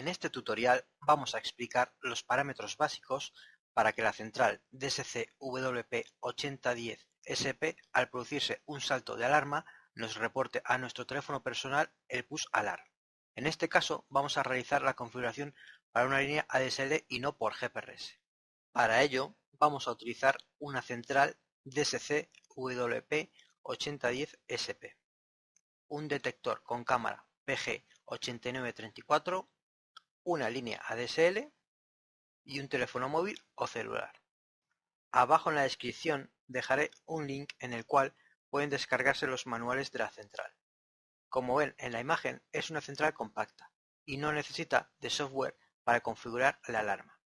En este tutorial vamos a explicar los parámetros básicos para que la central DSC-WP8010SP, al producirse un salto de alarma, nos reporte a nuestro teléfono personal el push alarm. En este caso vamos a realizar la configuración para una línea ADSL y no por GPRS. Para ello vamos a utilizar una central DSC-WP8010SP, un detector con cámara PG8934, una línea ADSL y un teléfono móvil o celular. Abajo en la descripción dejaré un link en el cual pueden descargarse los manuales de la central. Como ven en la imagen, es una central compacta y no necesita de software para configurar la alarma.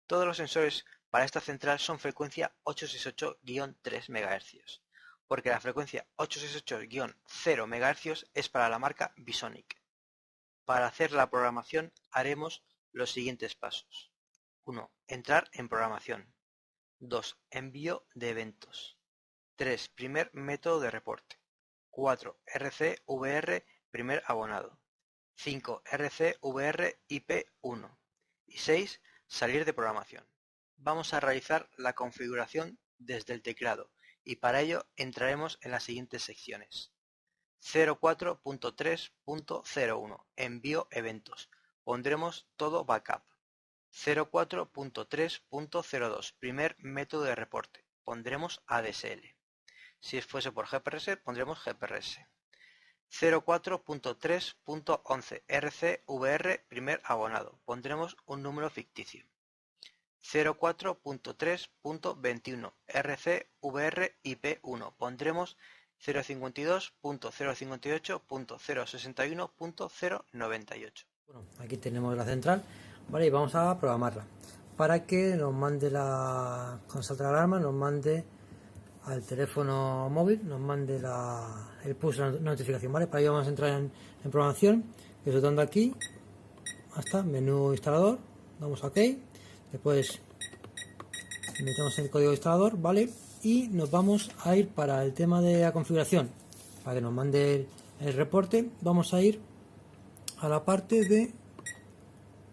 Todos los sensores para esta central son frecuencia 868-3 MHz, porque la frecuencia 868-0 MHz es para la marca Visonic. Para hacer la programación haremos los siguientes pasos. 1. Entrar en programación. 2. Envío de eventos. 3. Primer método de reporte. 4. RCVR primer abonado. 5. RCVR IP1. Y 6. Salir de programación. Vamos a realizar la configuración desde el teclado y para ello entraremos en las siguientes secciones. 04.3.01 Envío eventos. Pondremos todo backup. 04.3.02 Primer método de reporte. Pondremos ADSL. Si fuese por GPRS, pondremos GPRS. 04.3.11 RCVR primer abonado. Pondremos un número ficticio. 04.3.21 RCVR IP1. Pondremos 052.058.061.098. Bueno, aquí tenemos la central, ¿vale? Y vamos a programarla para que nos mande cuando salta la alarma, nos mande al teléfono móvil, nos mande el push, la notificación, ¿vale? Para ello vamos a entrar en programación, dando aquí hasta menú instalador, damos a OK, después metemos el código de instalador, ¿vale? Y nos vamos a ir para el tema de la configuración, para que nos mande el reporte. Vamos a ir a la parte de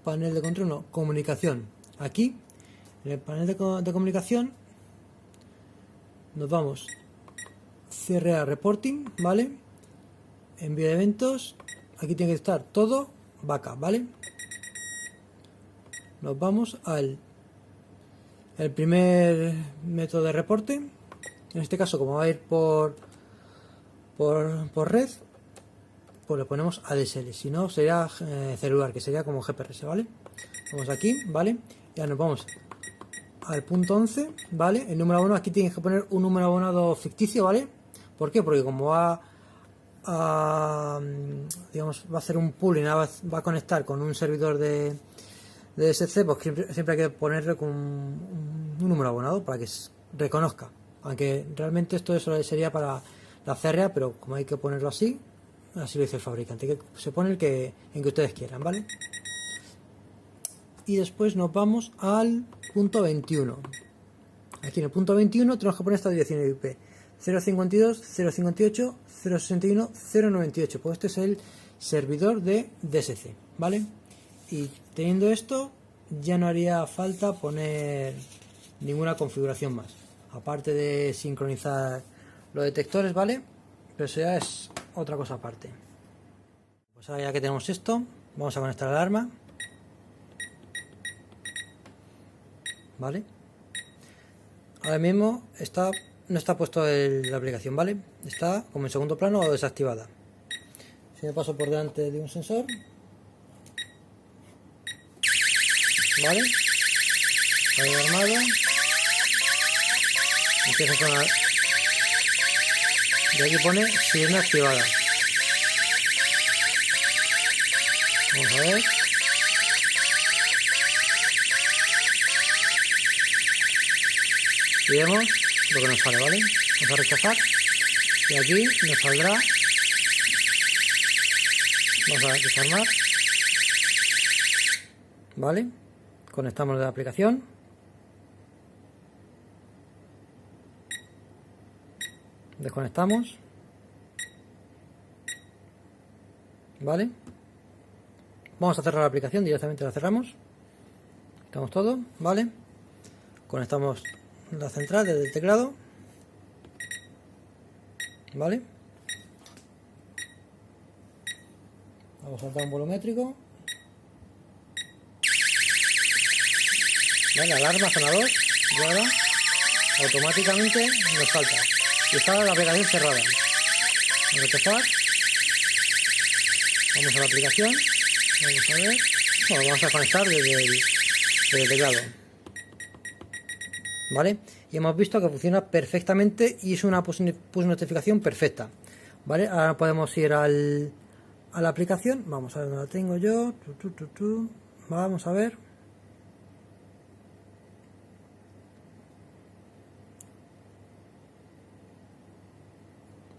panel de control, no, comunicación. Aquí, en el panel de comunicación, nos vamos CRA Reporting, ¿vale? Envío de eventos. Aquí tiene que estar todo backup, ¿vale? Nos vamos al el primer método de reporte. En este caso, como va a ir por red, pues le ponemos ADSL, si no sería celular, que sería como GPRS, ¿vale? Vamos aquí, ¿vale? Ya nos vamos al punto 11, ¿vale? El número abonado, aquí tienes que poner un número abonado ficticio, ¿vale? ¿Por qué? Porque como va a hacer un pool y nada, va a conectar con un servidor de DSC, pues siempre hay que ponerle con un número abonado para que reconozca. Aunque realmente esto solo sería para la CRA, pero como hay que ponerlo así lo dice el fabricante, que se pone en que ustedes quieran, ¿vale? Y después nos vamos al punto 21. Aquí en el punto 21 tenemos que poner esta dirección de IP: 052, 058, 061, 098. Pues este es el servidor de DSC, ¿vale? Y teniendo esto, ya no haría falta poner ninguna configuración más, aparte de sincronizar los detectores, ¿vale? Pero eso ya es otra cosa aparte. Pues ahora ya que tenemos esto, vamos a conectar la alarma, ¿vale? Ahora mismo no está puesto la aplicación, ¿vale? Está como en segundo plano o desactivada. Si me paso por delante de un sensor, ¿vale? Ahí armado. Empieza a sonar. Y aquí pone sirena activada. Vamos a ver. Y vemos lo que nos sale, ¿vale? Vamos a rechazar. Y aquí nos saldrá. Vamos a desarmar. ¿Vale? Conectamos la aplicación. Desconectamos. ¿Vale? Vamos a cerrar la aplicación, directamente la cerramos. Quitamos todo, ¿vale? Conectamos la central desde el teclado, ¿vale? Vamos a saltar un volumétrico. Vale, alarma, sonador, y ahora automáticamente nos salta. Y está la aplicación cerrada. Vamos a empezar. Vamos a la aplicación. Vamos a ver. Bueno, vamos a conectar desde el teclado. ¿Vale? Y hemos visto que funciona perfectamente y es una push notificación perfecta. ¿Vale? Ahora podemos ir a la aplicación. Vamos a ver dónde la tengo yo. Vamos a ver.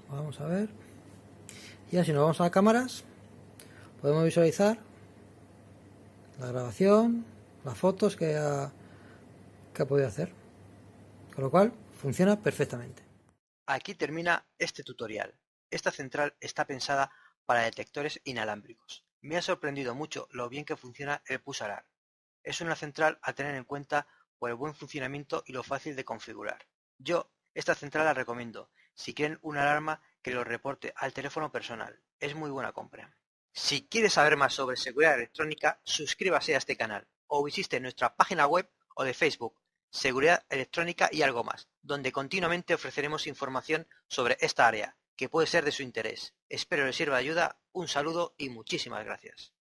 Vamos a ver. Y así nos vamos a cámaras. Podemos visualizar la grabación, las fotos que ha podido hacer. Con lo cual funciona perfectamente. Aquí termina este tutorial. Esta central está pensada para detectores inalámbricos. Me ha sorprendido mucho lo bien que funciona el Push Alarm. Es una central a tener en cuenta por el buen funcionamiento y lo fácil de configurar. Yo esta central la recomiendo si quieren una alarma que lo reporte al teléfono personal. Es muy buena compra. Si quieres saber más sobre seguridad electrónica, suscríbase a este canal o visite nuestra página web o de Facebook, Seguridad Electrónica y algo más, donde continuamente ofreceremos información sobre esta área, que puede ser de su interés. Espero les sirva de ayuda, un saludo y muchísimas gracias.